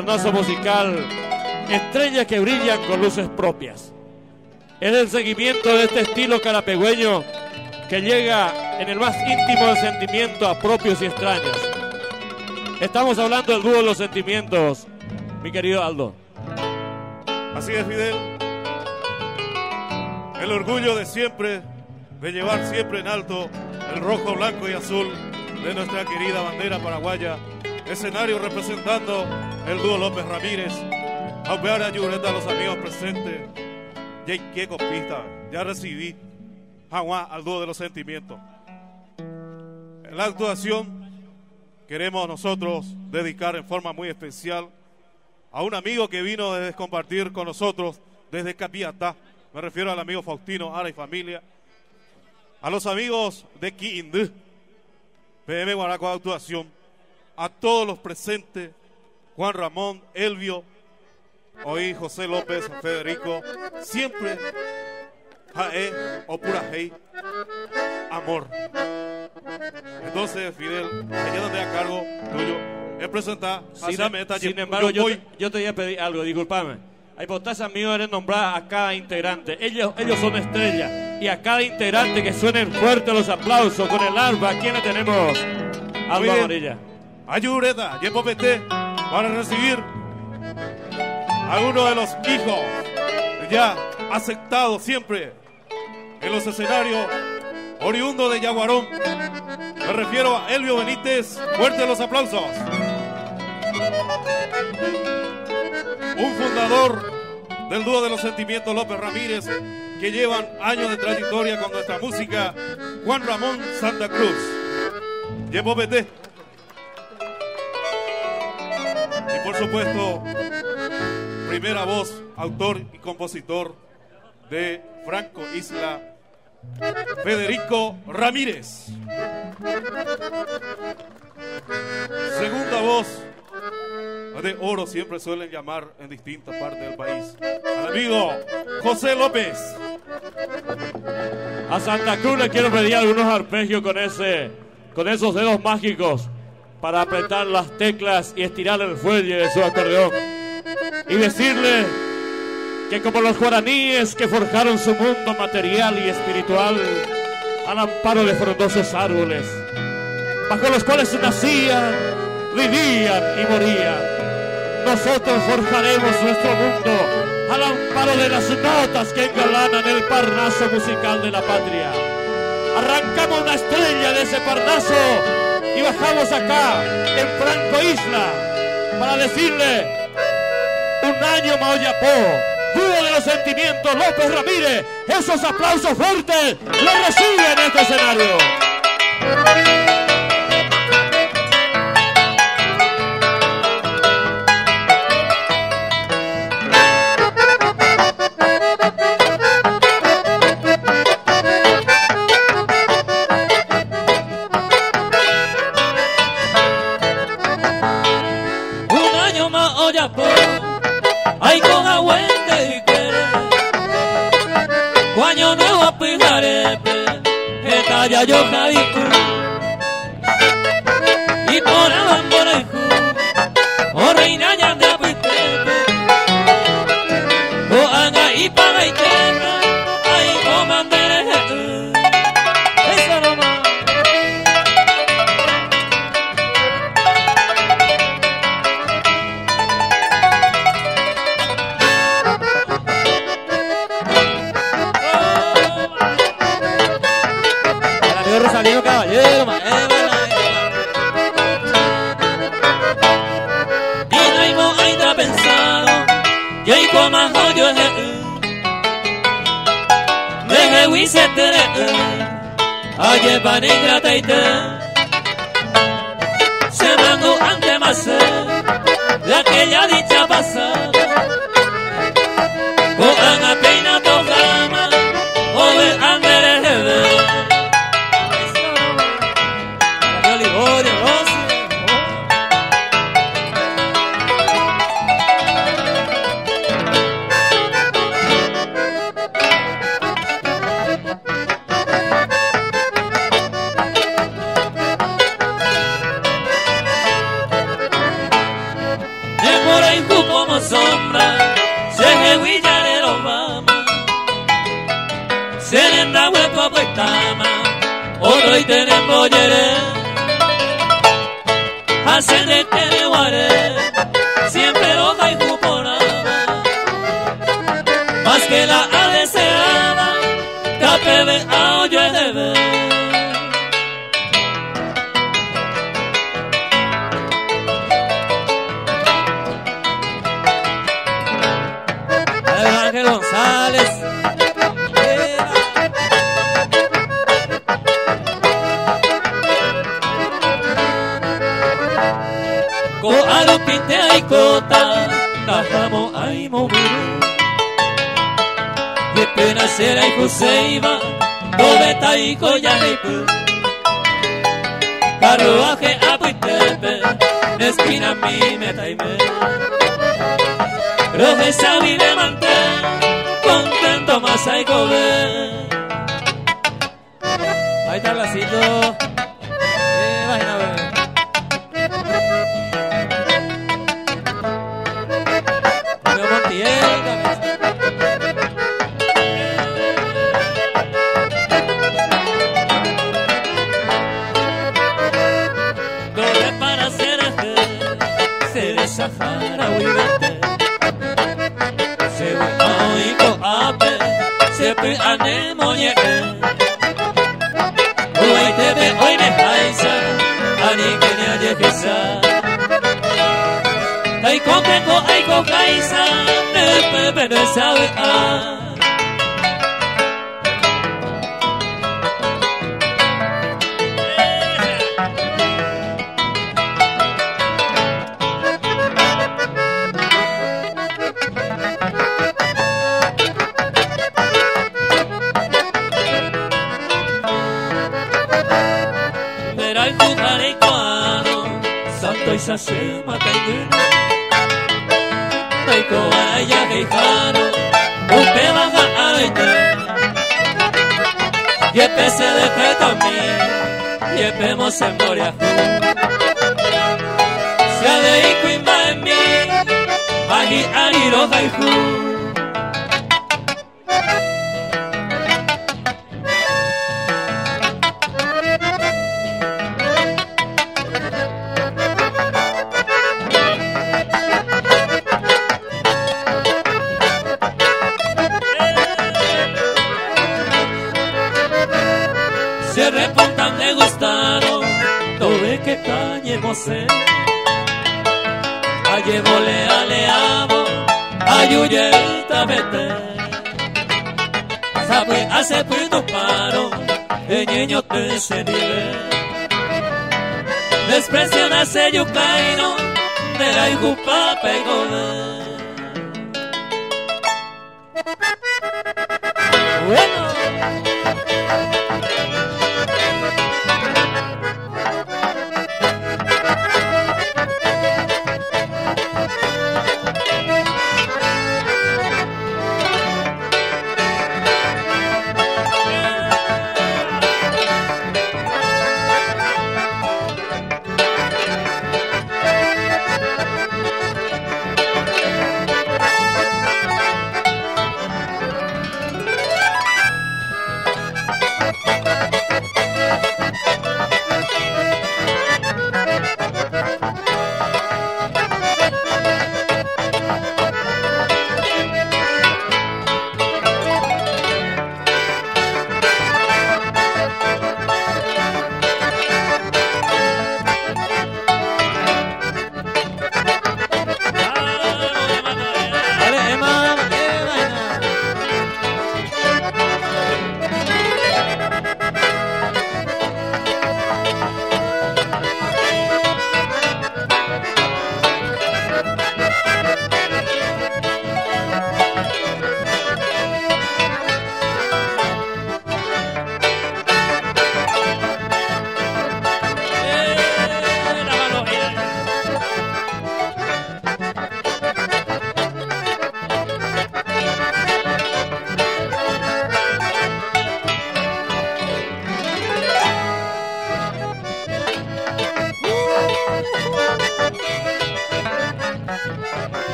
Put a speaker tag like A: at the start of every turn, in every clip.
A: Tornazo musical, estrellas que brillan con luces propias. Es el seguimiento de este estilo carapegüeño que llega en el más íntimo del sentimiento a propios y extraños. Estamos hablando del dúo de los sentimientos, mi querido Aldo.
B: Así es, Fidel. El orgullo de siempre, de llevar siempre en alto el rojo, blanco y azul de nuestra querida bandera paraguaya. Escenario representando el dúo López Ramírez. Aupear a Yureta a los amigos presentes. Qué copista, ya recibí Jaguá al dúo de los sentimientos. En la actuación queremos nosotros dedicar en forma muy especial a un amigo que vino a compartir con nosotros desde Capiatá. Me refiero al amigo Faustino Ara y familia. A los amigos de Quindú, PM Guaraco de Actuación. A todos los presentes, Juan Ramón, Elvio, hoy José López, Federico, siempre Jae o pura Hey, amor. Entonces, Fidel, quédate a cargo tuyo en presentar
A: sin embargo, yo te voy a pedir algo, discúlpame. Hay potazas míos de nombrar a cada integrante. Ellos son estrellas. Y a cada integrante que suenen fuerte los aplausos con el arpa. ¿A quién le tenemos? Alba Amarilla.
B: Ayureta, Yepo Pete, para recibir a uno de los hijos ya aceptados siempre en los escenarios, oriundo de Yaguarón. Me refiero a Elvio Benítez. Fuerte los aplausos. Un fundador del dúo de los sentimientos López Ramírez, que llevan años de trayectoria con nuestra música, Juan Ramón Santa Cruz. Yepo Pete. Y por supuesto, primera voz, autor y compositor de Franco Isla, Federico Ramírez. Segunda voz, de oro siempre suelen llamar en distintas partes del país, al amigo José López.
A: A Santa Cruz le quiero pedir algunos arpegios con esos dedos mágicos para apretar las teclas y estirar el fuelle de su acordeón. Y decirle que como los guaraníes que forjaron su mundo material y espiritual al amparo de frondosos árboles, bajo los cuales nacían, vivían y morían, nosotros forjaremos nuestro mundo al amparo de las notas que engalanan el parnaso musical de la patria. Arrancamos una estrella de ese parnaso y bajamos acá, en Franco Isla, para decirle: un año Maoyapó, dúo de los sentimientos López Ramírez. Esos aplausos fuertes los reciben en este escenario.
C: Ay, con aguante y querer, cuaño nuevo a pilarepe, que talla yo jadiku, y por el amboreju, o reina ya de apitepe, o anga y paga y tierra, ay, comandere eso nomás.
D: Rosalino Caballero,
C: y no hay mo ainda pensado, y hay como yo me huise te oye para ingrata y te se mando ante más de aquella dicha pasada, o haga peina tocama, o ver ángeles de ver. como sombra, se huillarero mama, se le da hueco a puestama, otro y tenemos yere, hace de teneguare, siempre roja y cuponaba, más que la deseaba, capebe a oye de ver.
D: Ángel González.
C: Ko alu pinte ay kota, tahamo ay momuru. De pena será y Joseiba, dobeta y coyanepu. Carruaje a Puitepe, esquina mi metaime. Roje sabi de mantel, contento más hay comer.
D: Ahí está Blasito. Imagina, bebé. Veo Montiel,
C: Doble para hacer se desajara huivete. Se voy a oír ape, se pe anemo yeke. Hoy te ve, hoy me jaisa, ani que ne aye kesa. Ay con jaisa, ne pepe ne sabe a. Verai jugarei koano, santo isasu mataiguru. Taiko aya geijano, upe baja aite. Yepe se defeto a mí, yepe mose moriaju. Se adeiku imba en mí, ahi ariro gaiju. Se repontan de gustaron, todo que cañemos ayevole aleamo, ayuye tabete. Sabe hace puto paro, el niño te se vive. Despresiona se yucaino, de la igupa pegove. Bueno.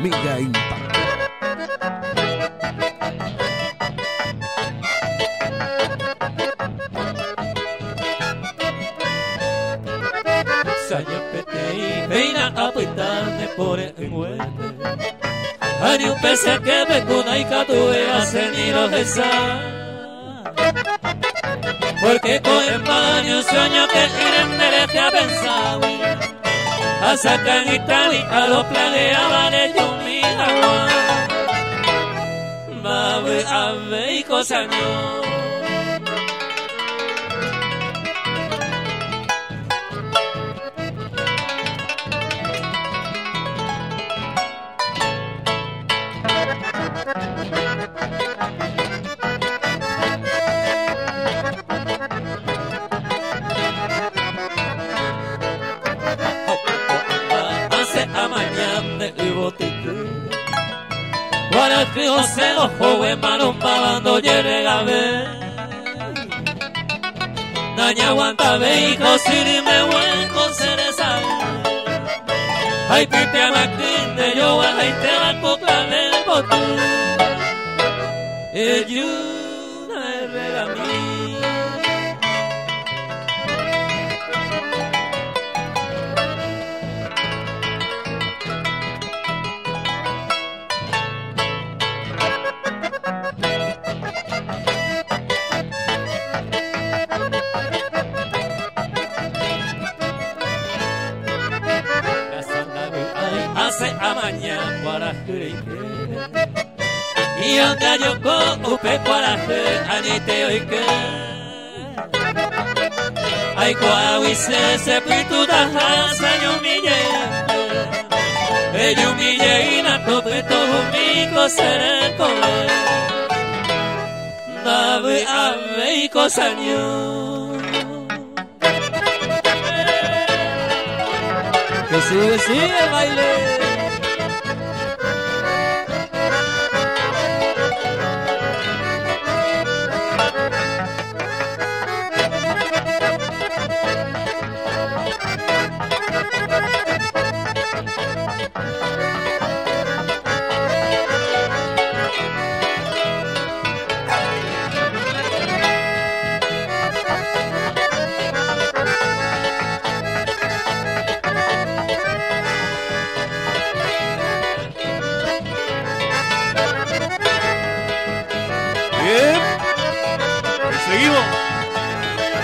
E: Mega Impacto.
C: Peina apuitane por el muerte Ani un pese que me cuna y catue hace ni lo porque con el baño sueño que irem merece a pensar a sacar y tal y a los planeaban ellos mi agua va a ver y cosa no. Para que José los jóvenes manos pagando llegue a ver Daña aguanta vehico si me buen con cereza Ay pipe a Martín de yo a la te va a coclar el botón Ayuda el regamín a mañana para y anda yo con upe para anite hoy que ay coahuise se pitu da hasa yo mille ello mille y na tope todo mi cosere comer dave ave y cosaño que sigue el baile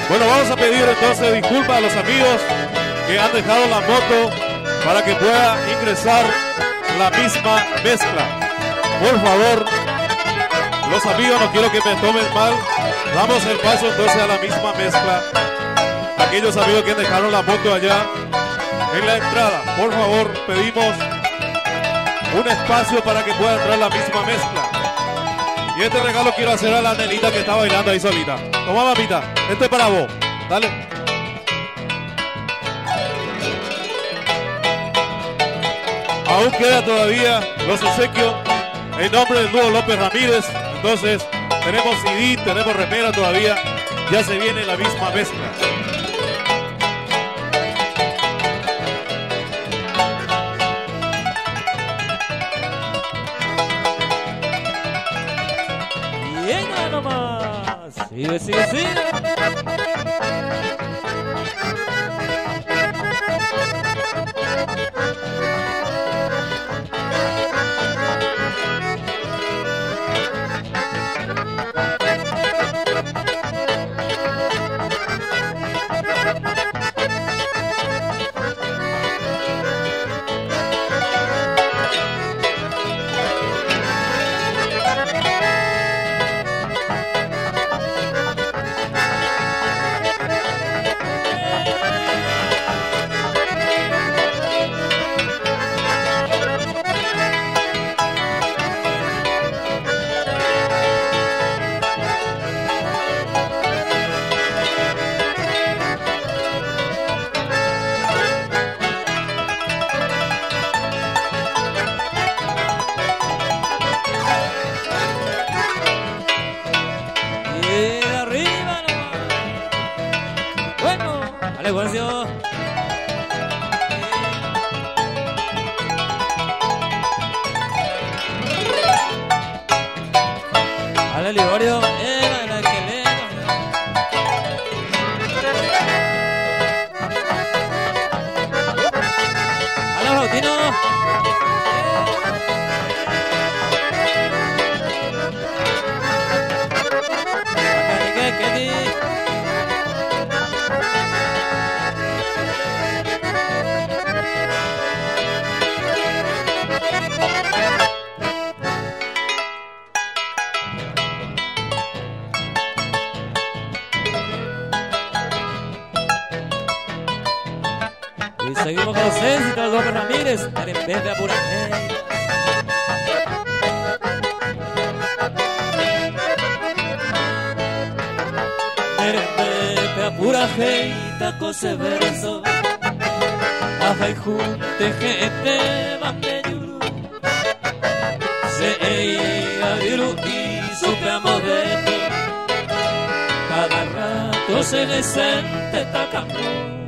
B: Bueno, vamos a pedir entonces disculpas a los amigos que han dejado la moto para que pueda ingresar la misma mezcla. Por favor, los amigos, no quiero que me tomen mal, damos el paso entonces a la misma mezcla. Aquellos amigos que dejaron la moto allá en la entrada, por favor, pedimos un espacio para que pueda entrar la misma mezcla. Y este regalo quiero hacer a la nenita que está bailando ahí solita. Toma, mamita, este es para vos. Dale. Aún queda todavía los obsequios en nombre del dúo López Ramírez. Entonces, tenemos CD, tenemos remera todavía. Ya se viene la misma mezcla.
C: Sigue.
D: Tino.
C: Y seguimos con los éxitos de López Ramírez, en vez de apurar. Pura heita cose verso Ajay junte gente van de yuru Se ella diru y supe amodeto Cada rato se le siente tacamu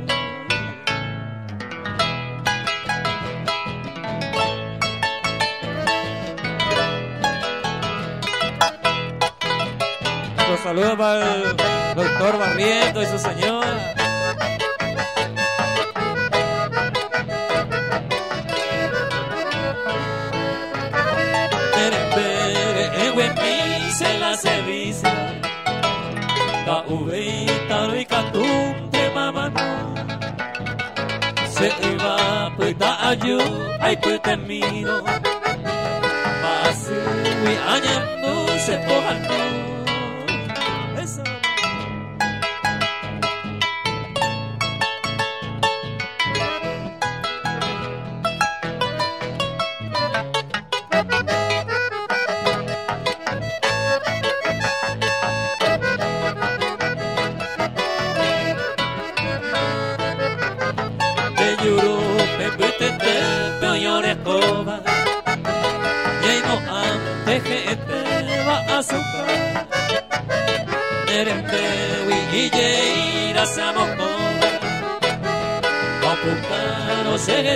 D: Los saludos para el doctor Barriento y su señora.
C: Se la servicia Ta uveita lo ikatum te mamano Se iba puita ayu ay puita mino Masu wi anyam se pohano Eso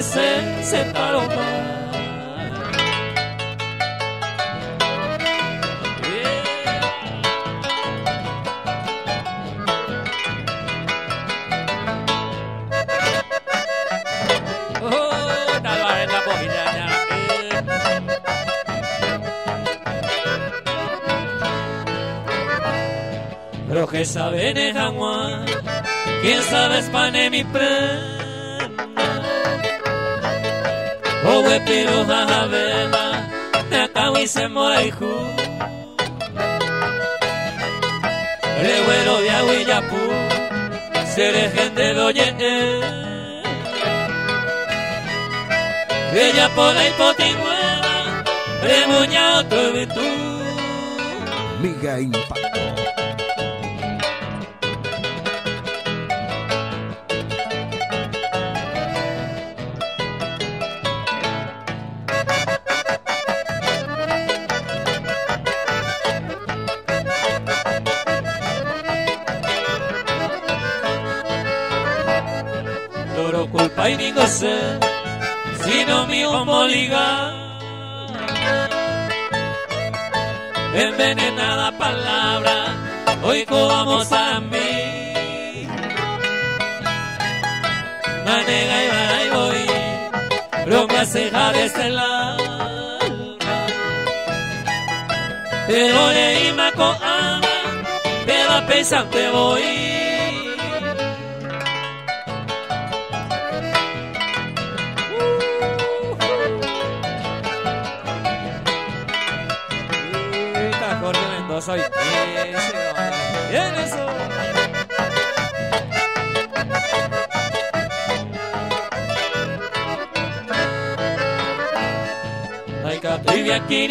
C: se separó Pero que sabe de Juan, quién sabe espane mi prenda. Owe pero jajabema, te acabo y se mora y ju. Revuelo de agua y yapú, se le gente lo oye. Ella por ahí potinueva, remuña otro virtud.
E: Mega Impacto.
C: Loro culpa y ni gocé, sino mi homoliga. Envenenada palabra, hoy vamos a mí. Manega y vara y voy, pero me aceja desde el alma. Pero le ima con ama, pero a pesante voy.
D: Soy bien eso.
C: Ay, Caprivi aquí,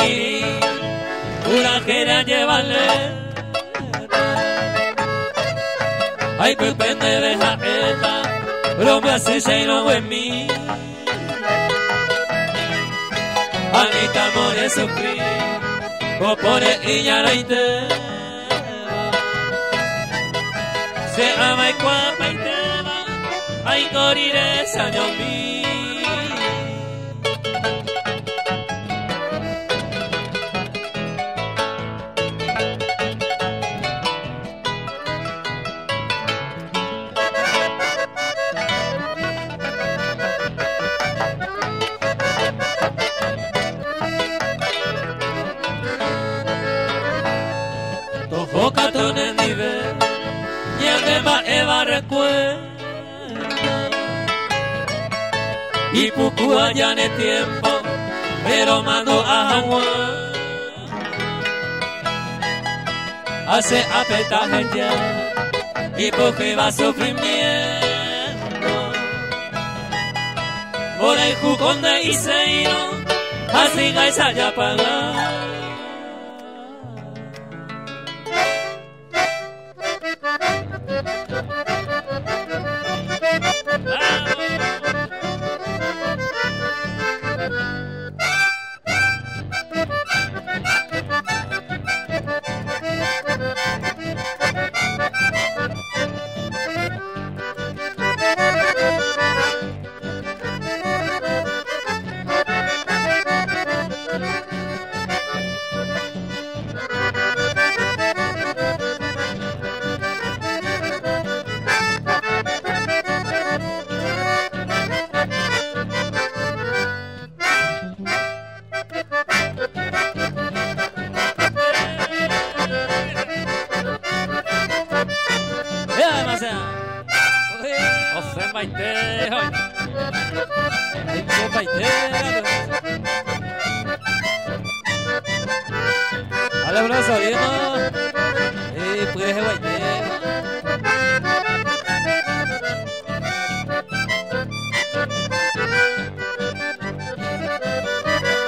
C: una quería llevarle. Ay, Pepe me deja esta, pero me hace se no en mí. Anita more sufrir. Popone y ya la inteva Se ama y cuapa y tema Ay corire saño mi puku allá en el tiempo, pero mando agua. Hace apetaje ya, y porque va sufrimiento. Por el jucón de Iseiro, así vais allá pagar.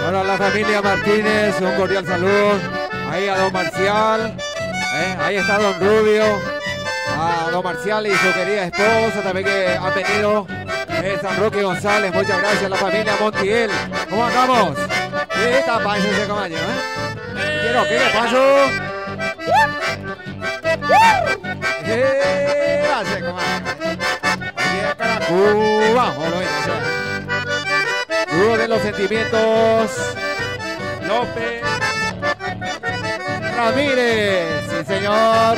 F: Bueno, a la familia Martínez, un cordial saludo. Ahí a don Marcial, ahí está don Rubio, a don Marcial y su querida esposa también que han venido. San Roque González, muchas gracias a la familia Montiel. ¿Cómo andamos? ¿Qué está pasando ese compañero? ¿Qué le pasó? ¿Qué hace, compañero? Aquí a Caracuba, dúo de los sentimientos, López Ramírez, sí señor,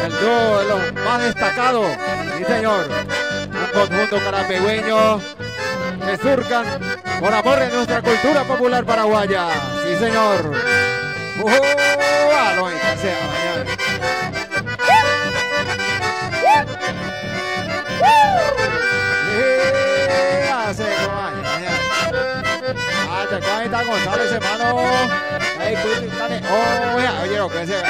F: el dúo de los más destacados, sí señor, un conjunto carapegüeño que surcan por amor de nuestra cultura popular paraguaya, sí señor. Lo sea, mañana. Acá está González, hermano. Ahí dale. Oye, lo que sea.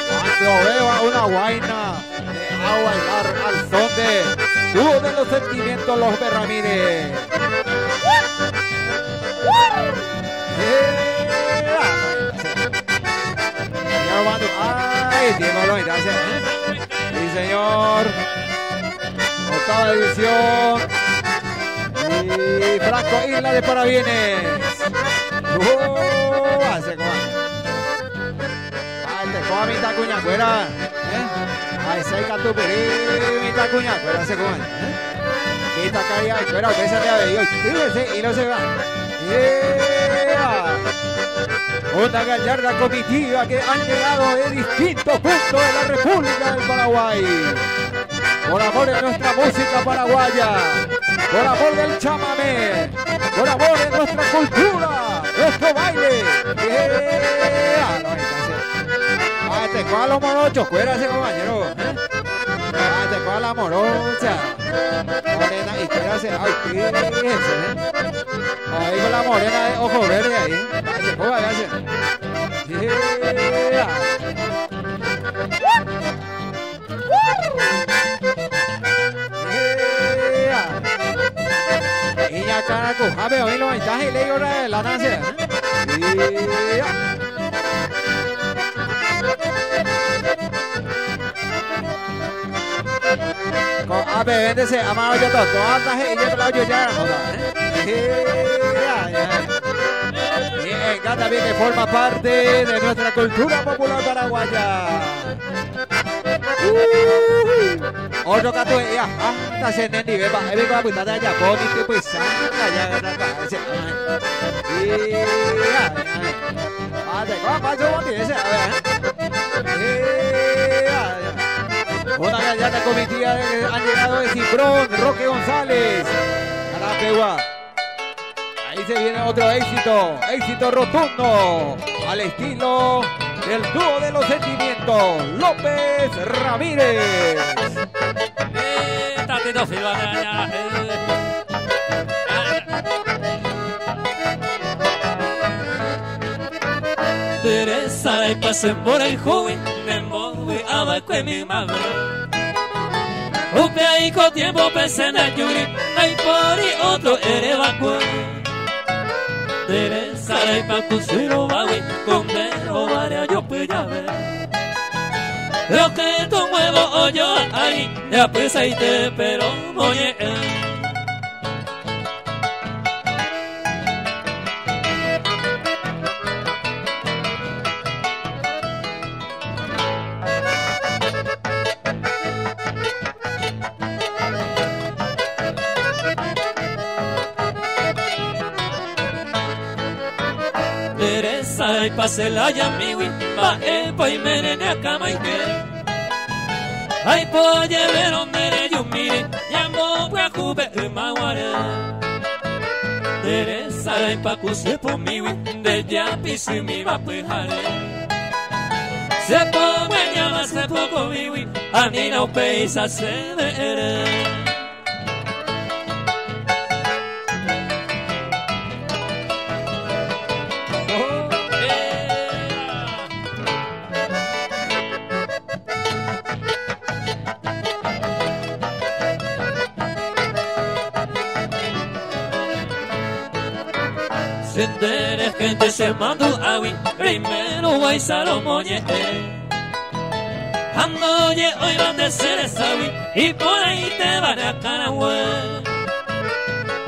F: Cuando veo una guaina, a bailar al son de dúo de los sentimientos, los Ramírez. Ay, dímelo, gracias. Sí, señor. Octava edición. Y Franco Isla de Parabienes. Hace te coa mitad cuñacuera. Ay, seca tu peri, mitad cuñacuera, se come. Quita caria, espera, que se le ha venido. Y no se va. Una gallarda comitiva que han llegado de distintos puntos de la República del Paraguay. Por amor de nuestra música paraguaya, por amor del chamamé, por amor de nuestra cultura, nuestro baile. Te coja los morochos, cuérase, compañero. Te coja la morocha. Morena, y cuérase. Ay, fíjense. Ahí con la morena de ojo verde ahí. Te coja, gracias. Y ya caraco, a ver, hoy lo mensajes y le digo la nace. A ver, véndese, amado yo todo, y yo la yo ya. Y encanta bien que forma parte de nuestra cultura popular paraguaya. Otro gato ya, está haciendo nivel, va a putar de allá, bonito y pues allá, una gallata comitiva que han llegado de Ciprón, Roque González, Carapegua. Ahí se viene otro éxito rotundo, al estilo del dúo de los sentimientos, López Ramírez.
C: Carlito Filbana. Teresa y pasen por el joven, me mueve abajo en mi madre. Upe ahí con tiempo presenta yuri, hay por y otro erevacué. Teresa y pacucero bawi, con mero varia yo puedo ver. Lo que tu muevo o yo ahí, ya pues ahí te pero oye. Teresa y pase la yamiwi, pa epa y merene a cama y que. Ay poye vero mere yo mire, yambo kwa kube maguare. Teresa y pa kuse po miwi, de yapi si mi va pejare. Se po llama se poco miwi, anina upeisa se vere. Senderes gente se mandó awi, primero guay salomoye. Andoye hoy van de ser awi, y por ahí te van a Canagüe.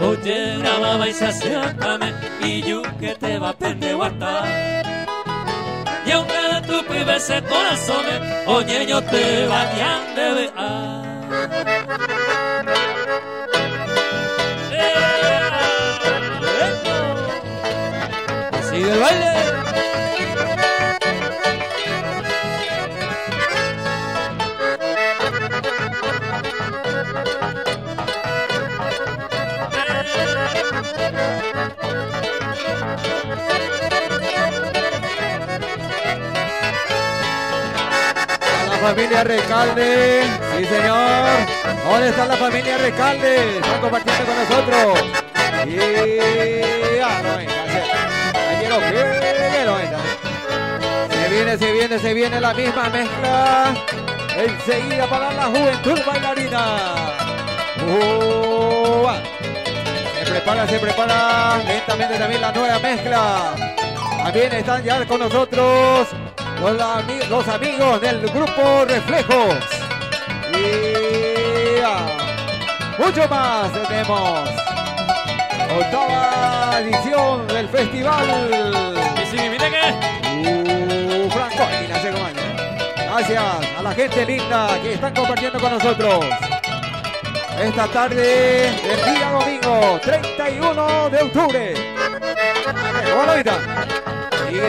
C: Oye, grababa y se hace acame, y yo que te va a perder guata. Y aunque de tu pibe ese corazón, oye, yo te vayan de ver.
D: ¡Sigue el baile!
F: Familia Recalde, sí señor. ¿Dónde está la familia Recalde? Están compartiendo con nosotros. Y se viene la misma mezcla. Enseguida para la juventud bailarina. Se prepara lentamente también la nueva mezcla. También están ya con nosotros los amigos del grupo Reflejos. Y mucho más tenemos. Octava edición del festival.
C: ¿Y si mire qué?
F: Franco, gracias a la gente linda que están compartiendo con nosotros. Esta tarde del día domingo, 31 de octubre. Bueno, ahorita. Sigue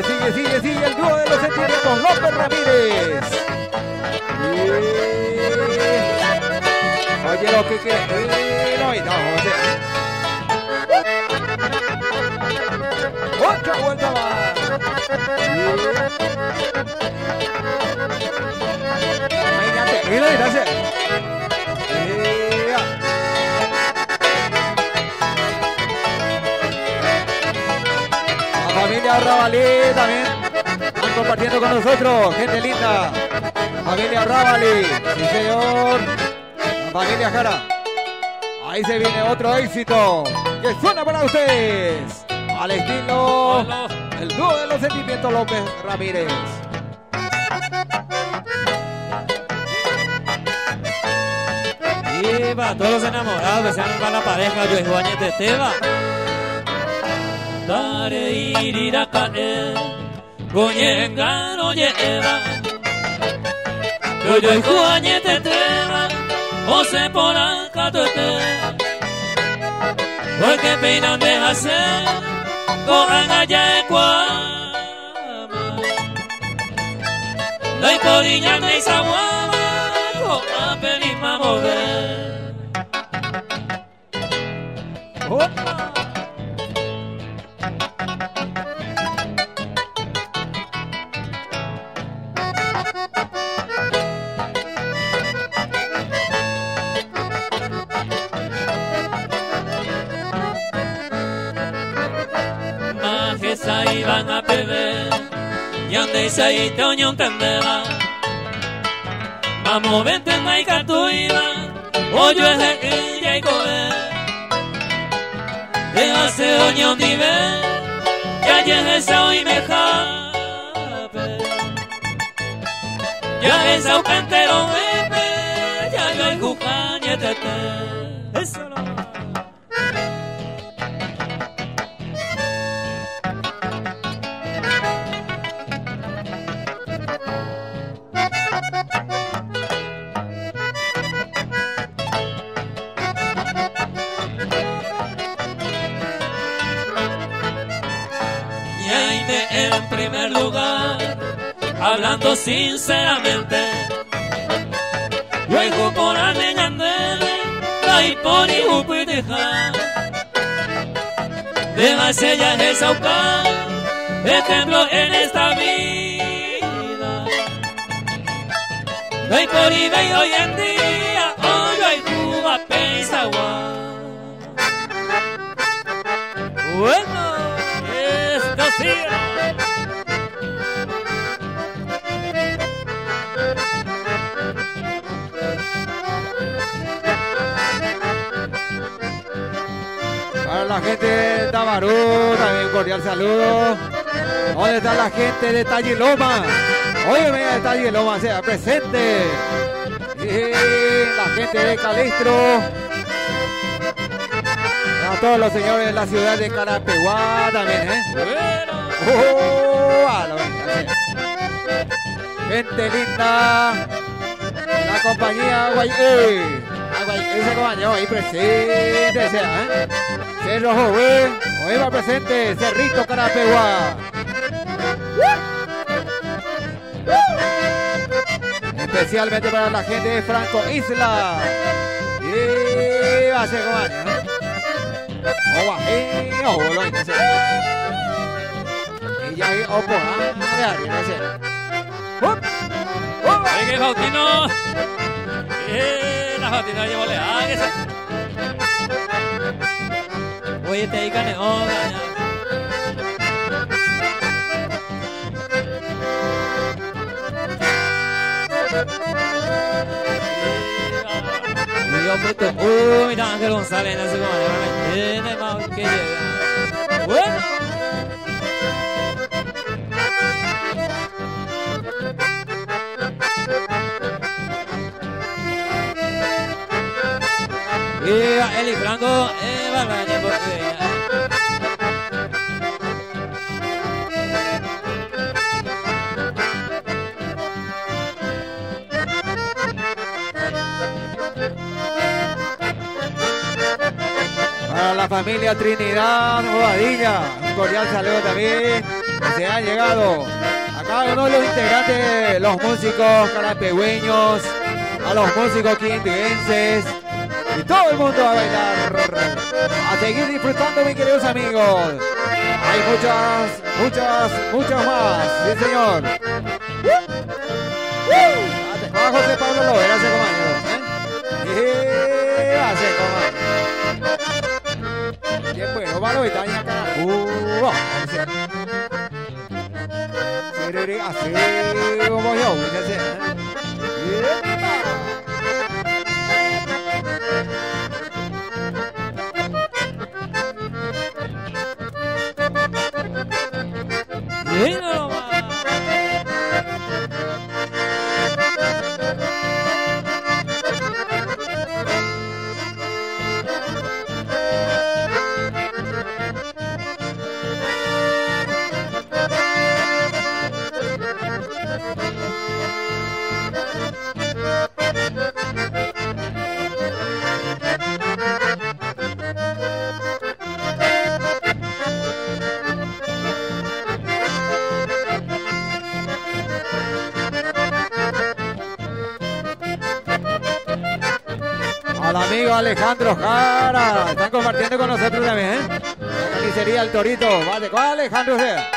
F: el dúo de los sentimientos, López Ramírez. Oye, lo que quiere. Otra vuelta más. Gracias. La familia Rabalí también están compartiendo con nosotros, gente linda. La familia Rabalí, sí señor. La familia Jara. Ahí se viene otro éxito que suena para ustedes. Al estilo el dúo de los sentimientos López Ramírez.
D: Y para todos los enamorados que sean para la pareja, yo Juañete de Teba.
C: Dare irira cae, goñenga no lleva. Yo Juañete de Teba, o se por acá te. Porque peinan de hacer, cojan allá de Cuama. No hay coriña, no hay saguama, coja pelima mover. sai van a perder. Y ande sai toño entendela. Vamos vente mai catuiba. Oyo es de ella y comer. De hace oño nivel. Ya llegué esa hoy me jape. Ya es au cantero bebé. Ya yo el cucañe tete. Eso no. En primer lugar, hablando sinceramente, luego por aleñandele, y por igual déjase ya de saucar, ejemplo en esta vida. No hay por eBay hoy en día, hoy hay Cuba, Pesagua. Bueno, esto sí.
F: Para la gente de Tabarú, también un cordial saludo. ¿Dónde está la gente de Talliloma? Óyeme, de Talliloma, sea presente. Y la gente de Calistro. A todos los señores de la ciudad de Carapeguá también, gente linda. La compañía ese compañero ahí presente, Cerro Joven, hoy va presente, Cerrito Carapeguá. Especialmente para la gente de Franco Isla. Y va a ser compañero. Y ya hay opo,
C: Oye, Faustino. La Faustino llevó leal. Oye, te digan de obra. Yo puto, mira Ángel González en ese comandante, tiene más que llega. Bueno. Y Eli Franco, Barraña, porque
F: para la familia Trinidad Bobadilla, un cordial saludo también, que se ha llegado a cada uno de los integrantes, los músicos carapegüeños, a los músicos quindienses, y todo el mundo a bailar, a seguir disfrutando, mis queridos amigos. Hay muchas más, sí señor. A José Pablo Lovera, ese compañero, hace compañero. Y después, Ovalo y Taña acá. Así como yo, al amigo Alejandro Jara, están compartiendo con nosotros también, la carnicería El Torito, ¿vale? ¿Cuál Alejandro sea?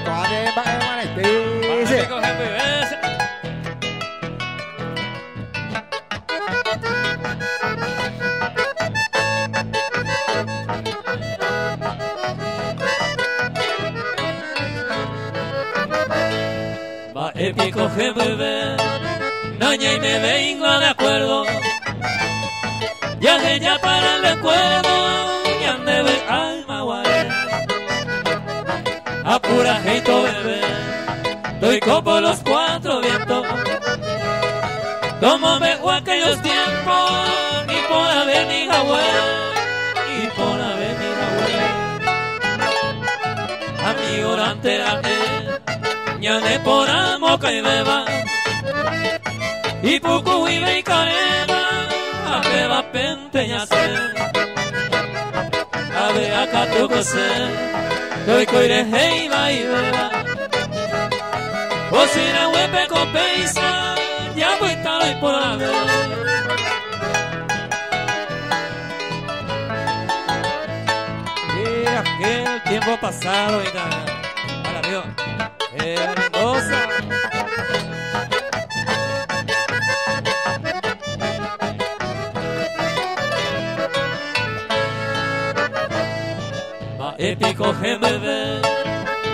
F: ¿Cuál es?
C: pico que bebé, doña y me vengo de acuerdo. Ya de ella para el recuerdo, ya debe alma guay. Apura jeito bebé, doy copo los cuatro vientos. Como me fue aquellos tiempos, y por haber mi abuela, y por haber mi abuela. Amigo delantera, ya de por amo que beba, y poco vive y carema, a que va pente ya sé. A ver acá tu cosé, doy coire heiva y beba. O si la huepe con peisa, ya voy estar y por la vez.
D: Mira aquel tiempo pasado, mira. Hola, amigo. Mendoza.
C: Ma épico que me ve,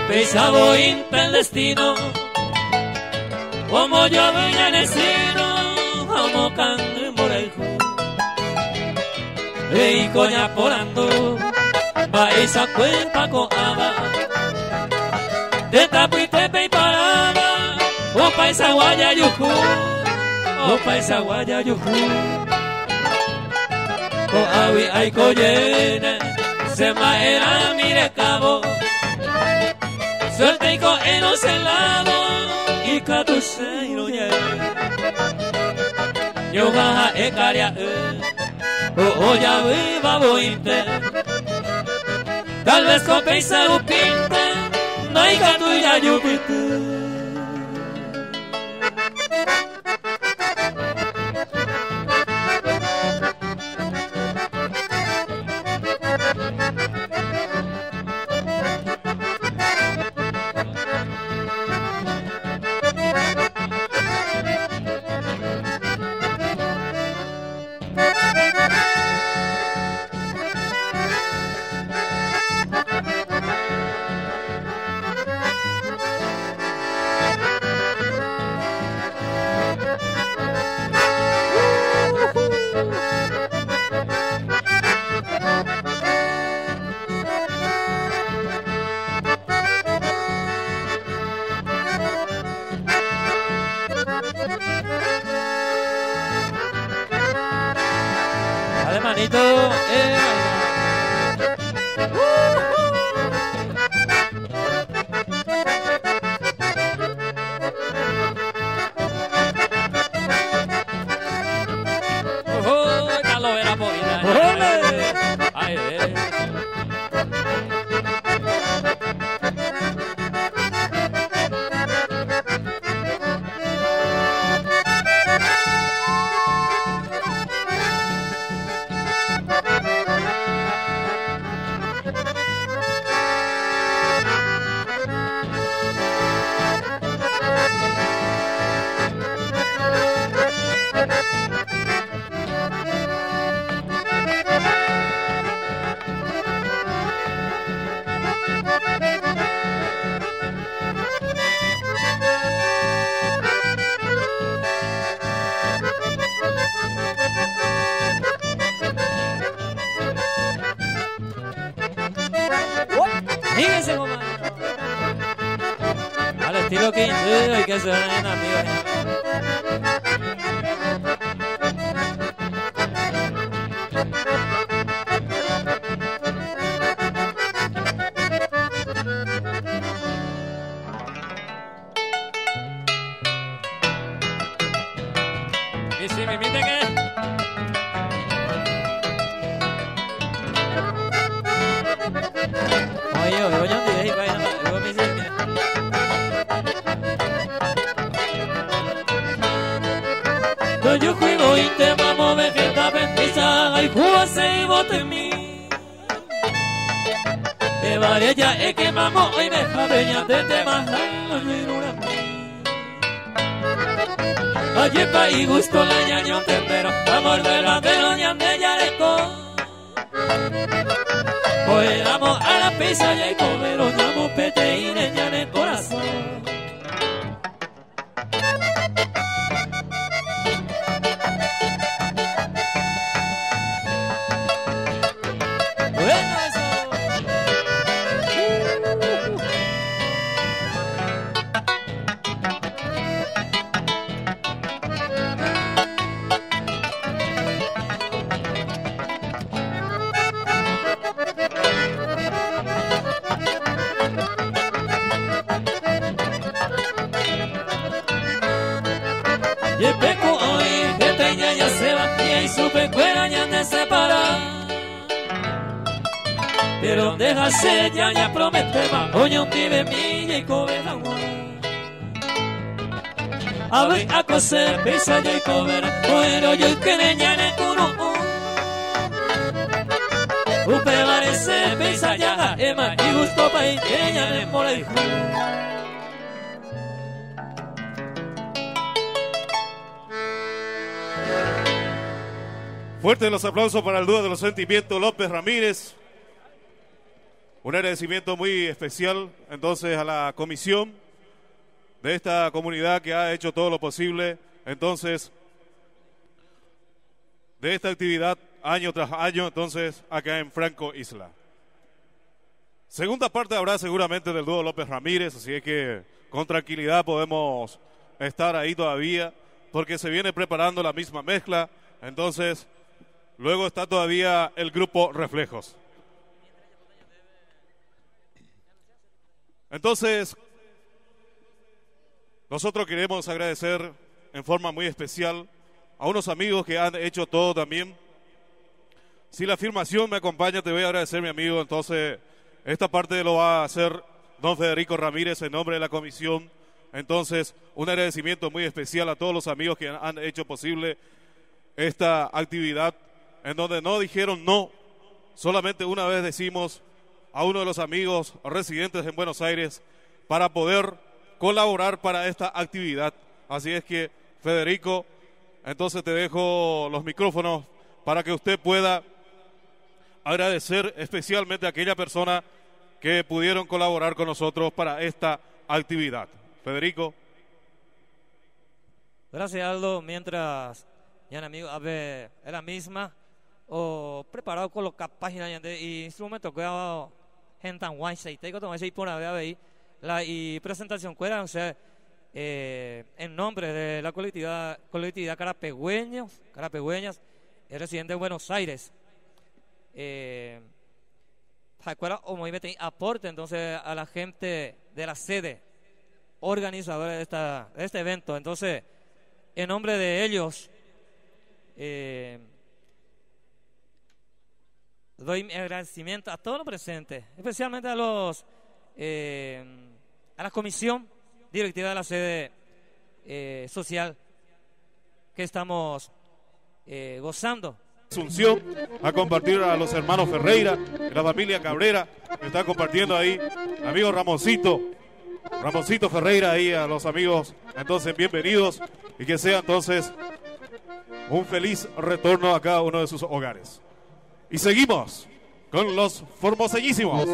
C: pesado impel destino. Como yo venía en el sino, como cande por el ju. Y coña porando, va esa cuerpa coaba. De tapo y tepe y paraba, o pa esa guaya yujú, o pa esa guaya yujú. O awi ay coyene, se ma era mire cabo. Suerte y co enos helado. Y catuseiro ye yo gaja e caria o ya viva bointe tal vez con peisa upinte no hay catu ya yupite.
D: Dale, manito.
C: Ya lo verá por vida. Ay,
D: Fíjense, compadre. Al estilo Quintero hay que ser un amigo.
C: Y si me inviten que
D: Oye, oye, ¿dónde dejo ahí? Luego me dicen que...
C: no yo juego y te vamos vegeta pendiza ay juase y bote en mí. Te vale ya es que mamo hoy me jabeña de te majando y una oye pa y gusto la ñaño te espero amor de la veroña de yareco. Hoy damos a la pizza y hay comero llamo pete y neña en el corazón. separar. Pero déjase ya promete más. Oye, un vive milla y coberta a ver a coser, pesa ya y coberta. Bueno, yo que neñane cuno. Upe parece, pesa ya, ema, y gusto pa' y que ya le mola y
B: Fuertes los aplausos para el dúo de los sentimientos López Ramírez. Un agradecimiento muy especial entonces a la comisión de esta comunidad que ha hecho todo lo posible entonces de esta actividad año tras año entonces acá en Franco Isla. Segunda parte habrá seguramente del dúo López Ramírez, así es que con tranquilidad podemos estar ahí todavía porque se viene preparando la misma mezcla, entonces luego está todavía el grupo Reflejos. Entonces, nosotros queremos agradecer en forma muy especial a unos amigos que han hecho todo también. Si la filmación me acompaña, te voy a agradecer, mi amigo. Entonces, esta parte lo va a hacer don Federico Ramírez en nombre de la comisión. Entonces, un agradecimiento muy especial a todos los amigos que han hecho posible esta actividad, en donde no dijeron no. Solamente una vez decimos a uno de los amigos residentes en Buenos Aires para poder colaborar para esta actividad. Así es que, Federico, entonces te dejo los micrófonos para que usted pueda agradecer especialmente a aquella persona que pudieron colaborar con nosotros para esta actividad. Federico.
D: Gracias, Aldo. Mientras ya amigo a ver la misma o preparado colocar páginas de instrumentos que gente guay se tengo tomar ese por ahí la y presentación cuera, o sea, en nombre de la colectividad carapegüeñas, el residente de Buenos Aires, o muy bien aporte entonces a la gente de la sede organizadora de este evento. Entonces, en nombre de ellos, doy mi agradecimiento a todos los presentes, especialmente a la comisión directiva de la sede social que estamos gozando.
B: Asunción, a compartir a los hermanos Ferreira, la familia Cabrera, que está compartiendo ahí, amigo Ramoncito Ferreira ahí, a los amigos, entonces bienvenidos y que sea entonces un feliz retorno a cada uno de sus hogares. Y seguimos con los formosellísimos.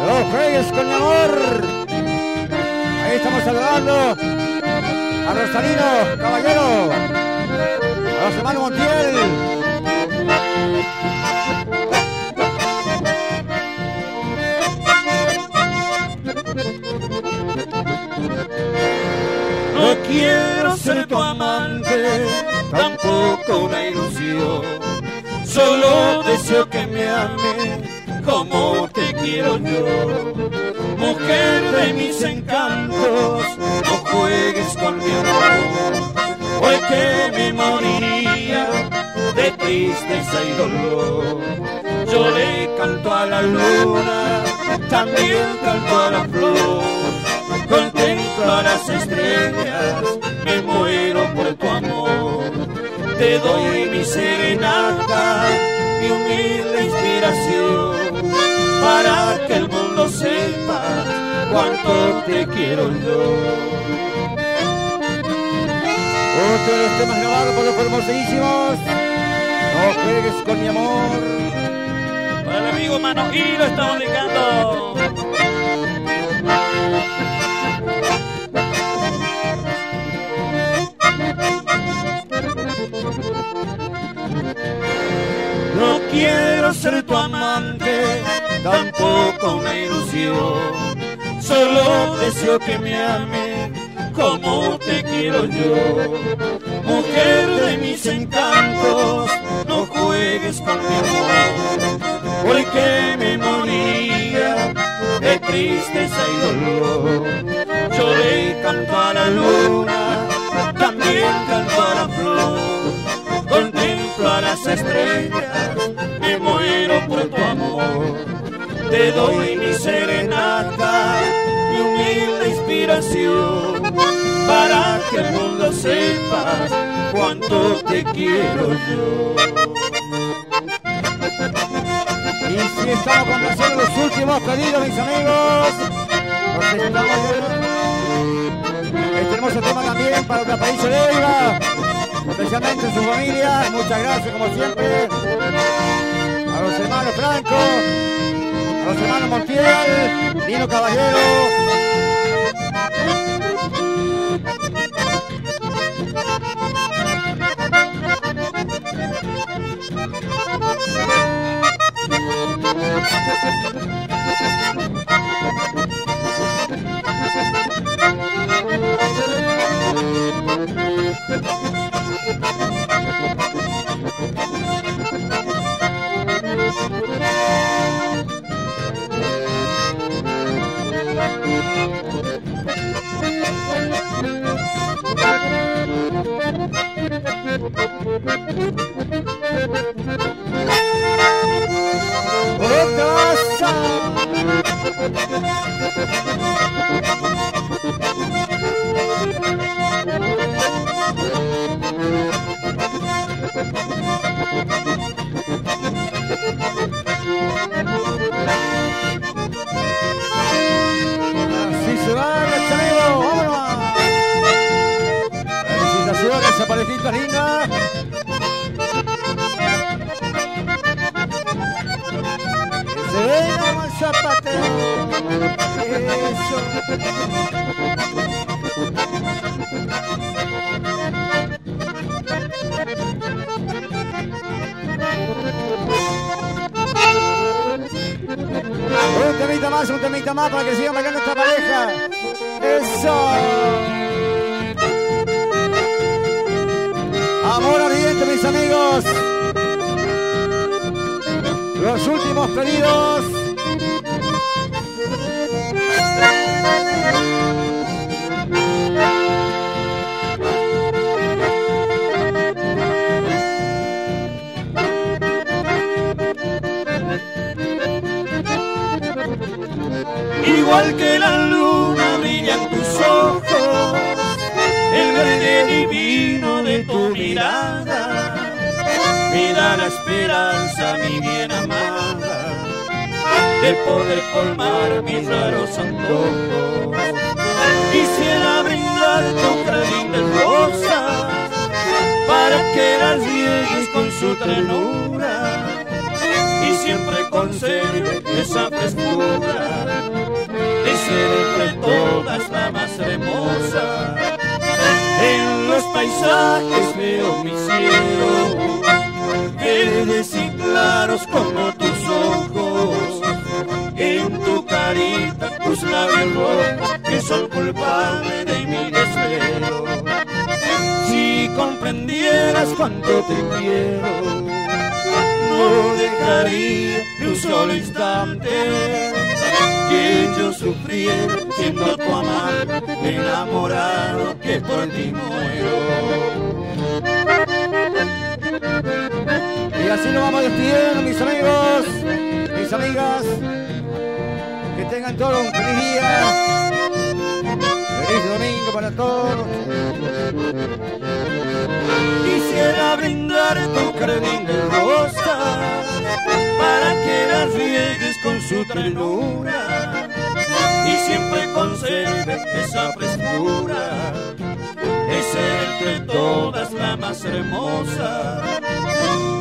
F: Los Reyes con mi amor. Ahí estamos saludando a Rosalino Caballero, a los hermanos Montiel.
C: No quiero ser tu amante, tampoco una ilusión. Solo deseo que me ames como te quiero yo. Mujer de mis encantos, no juegues con mi amor, hoy que me moriría de tristeza y dolor. Yo le canto a la luna, también canto a la flor, contemplo a las estrellas, me muero por tu amor. Te doy mi serenata, mi humilde inspiración, para que el mundo sepa cuánto te quiero yo.
F: Otro de los temas grabados por los hermosísimos. No juegues con mi amor.
C: Para el amigo Manojiro estamos dedicando. No quiero ser tu amante, tampoco una ilusión. Solo deseo que me ames como te quiero yo. Mujer de mis encantos, no juegues con mi amor, porque me moría de tristeza y dolor. Yo le canto a la luna, también canto a la flor, contento junto a las estrellas, me muero por tu amor. Te doy mi serenata, mi humilde inspiración, para que el mundo sepa cuánto te quiero yo.
F: Y si estamos complaciendo los últimos pedidos, mis amigos, los estamos este hermoso tema también para nuestro país de Leiva, especialmente en su familia. Muchas gracias, como siempre, a los hermanos Franco, a los hermanos Montiel, Dino Caballero. Así se va el chaleo, vámonos. Felicitaciones a esa parejita linda. Que se venga el zapateo. Eso. Un temita más para que sigan bailando esta pareja. Eso. Amor ardiente, mis amigos. Los últimos pedidos.
C: Igual que la luna brillan tus ojos, el verde divino de tu mirada me da la esperanza, mi bien amada, de poder colmar mis raros antojos. Quisiera brindarte un jardín de rosas para que las riegues con su ternura y siempre conserve esa frescura de ser entre todas la más hermosa. En los paisajes veo mi cielo, verdes y claros como tus ojos. En tu carita tus labios rojos que son culpables de mi desvelo. Si comprendieras cuánto te quiero, no dejaría ni un solo instante que yo sufriera siendo tu amante, enamorado que por ti muero.
F: Y así nos vamos despidiendo, mis amigos, mis amigas. Que tengan todos un feliz día. Feliz domingo para todos.
C: Quisiera brindar tu jardín de rosas para que las riegues con su ternura y siempre conserve esa frescura de ser entre todas la más hermosa.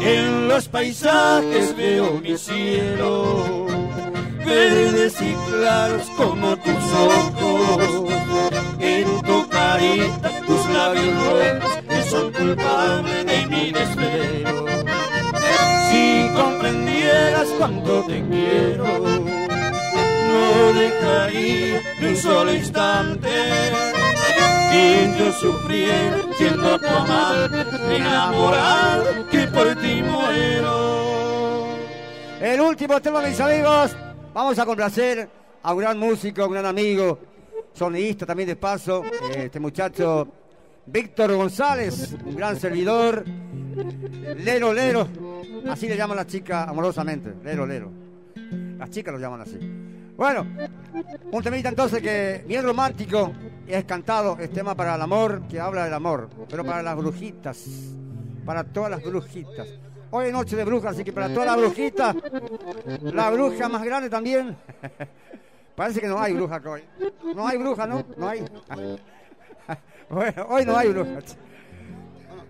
C: En los paisajes veo mi cielo, verdes y claros como tus ojos. En tu carita tus labios rojos que son culpables de mi desvelo. Si comprendieras cuánto te quiero, no dejaría ni un solo instante que yo sufriera siendo tu amante, enamorado que por ti muero.
F: El último tema, mis amigos. Vamos a complacer a un gran músico, un gran amigo, sonidista también de paso. Este muchacho
G: Víctor González, un gran servidor. Lero, Lero, así le llaman las chicas amorosamente, Lero, Lero. Las chicas lo llaman así. Bueno, un temita entonces que bien romántico, es cantado, es tema para el amor, que habla del amor, pero para las brujitas, para todas las brujitas. Hoy es noche de brujas, así que para todas las brujitas, la bruja más grande también. Parece que no hay bruja hoy. No hay bruja, ¿no? No hay. Bueno, hoy no hay bruja.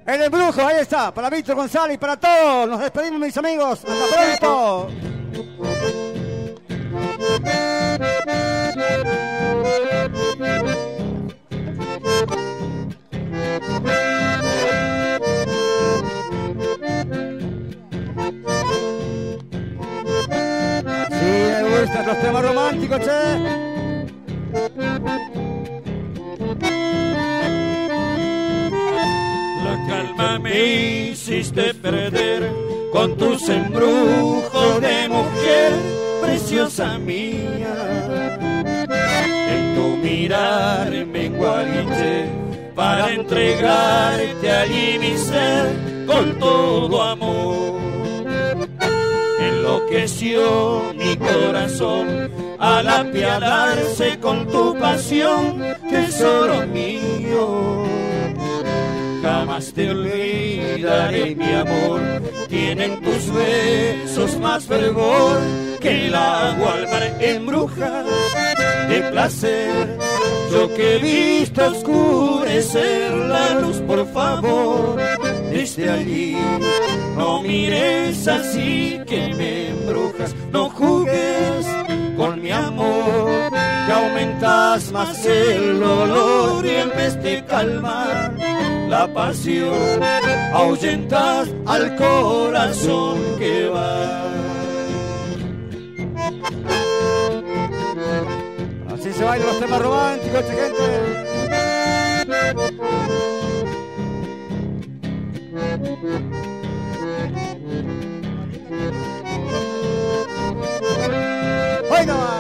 G: El embrujo, ahí está, para Víctor González y para todos. Nos despedimos, mis amigos. Hasta pronto. Así me gustan los temas románticos, che.
C: La calma me hiciste perder con tus embrujos de mujer, preciosa mía. En tu mirar me enguarité para entregarte allí mi ser con todo amor. Enloqueció mi corazón al apiadarse con tu pasión, tesoro mío. Jamás te olvidaré, mi amor. Tienen tus besos más fervor que el agua al mar embruja de placer. Yo que he visto oscurecer la luz, por favor, desde allí no mires así que me embrujas. No jugues con mi amor, que aumentas más el dolor y en vez de calmar la pasión, ahuyentas al corazón que va.
G: Así se bailan los temas románticos, gente. ¡Hoy no va!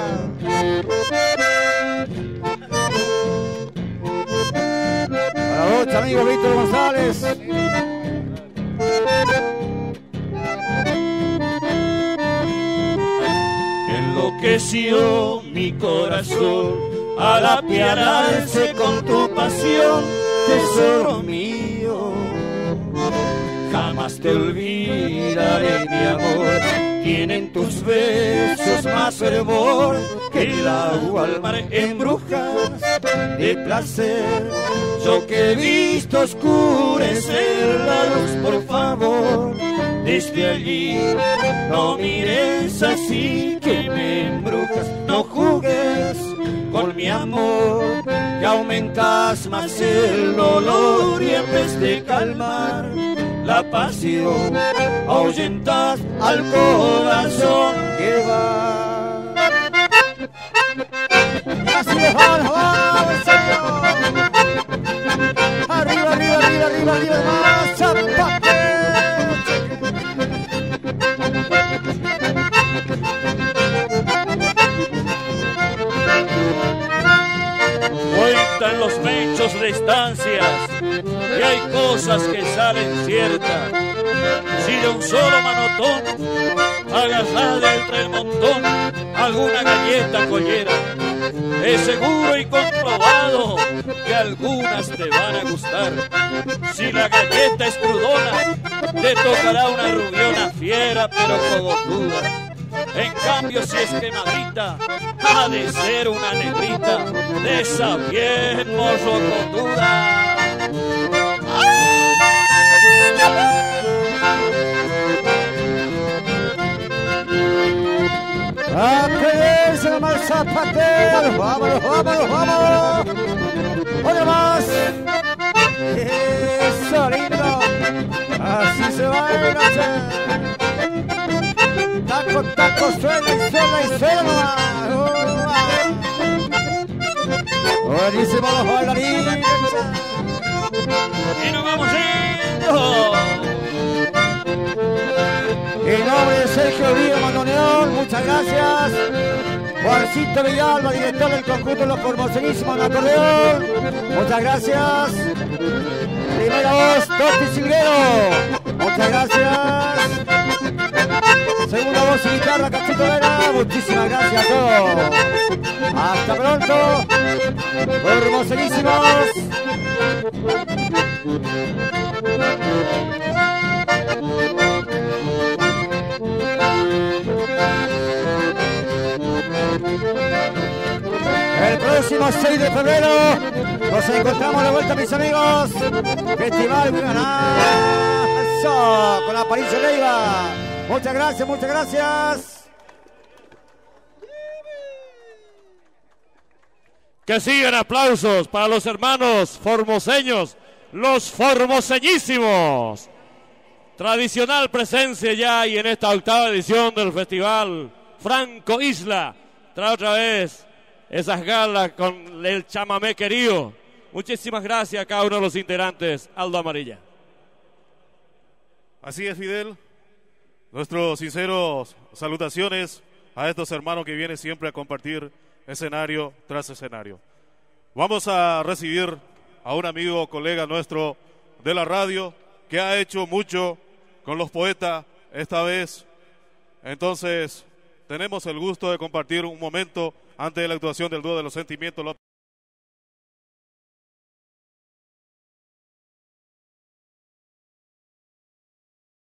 G: Para vos, amigo Víctor González.
C: Enloqueció mi corazón al apiadarse con tu pasión, tesoro mío. Jamás te olvidaré, mi amor. Tienen tus besos más fervor que el agua al mar embrujas de placer. Yo que he visto oscurecer la luz, por favor, desde allí no mires así que me embrujas. No jugues con mi amor, que aumentas más el dolor y en vez de calmar la pasión, ahuyentas al corazón que va.
G: Así les va, arriba, arriba, arriba, arriba, arriba, más zapate.
A: Cuentan los mechos de estancias y hay cosas que salen ciertas. Si de un solo manotón agarrada entre el montón alguna galleta collera, es seguro y comprobado que algunas te van a gustar. Si la galleta es crudona, te tocará una rubiona fiera pero cogotuda. En cambio, si es quemadita, ha de ser una negrita de esa bien morrocotuda.
G: ¡A pedirse nomás zapateo! ¡Vámonos, vámonos, vámonos! ¡Oye más! ¡Eso, lindo! Así se baila, che. Taco, taco, suena y suena y suena. Buenísimo los bailarines.
A: Y nos vamos yendo.
G: En nombre de Sergio Díaz Mandoneón, muchas gracias. Juancito Villalba, director del conjunto Los Formoseñísimos en acordeón. Muchas gracias. Primera voz, Toti Silguero. Muchas gracias. Segunda voz y guitarra, Cachito Vera. Muchísimas gracias a todos. Hasta pronto. Formoseñísimos. El próximo 6 de febrero nos encontramos de vuelta, mis amigos. Festival Granazo con Aparicio Leiva. Muchas gracias, muchas gracias.
A: Que sigan aplausos para los hermanos formoseños, los formoseñísimos. Tradicional presencia ya y en esta octava edición del Festival Franco Isla. Trae otra vez esas galas con el chamamé querido. Muchísimas gracias a cada uno de los integrantes. Aldo Amarilla.
B: Así es, Fidel. Nuestros sinceros salutaciones a estos hermanos que vienen siempre a compartir escenario tras escenario. Vamos a recibir a un amigo, colega nuestro de la radio, que ha hecho mucho con los poetas esta vez. Entonces, tenemos el gusto de compartir un momento antes de la actuación del dúo de los sentimientos.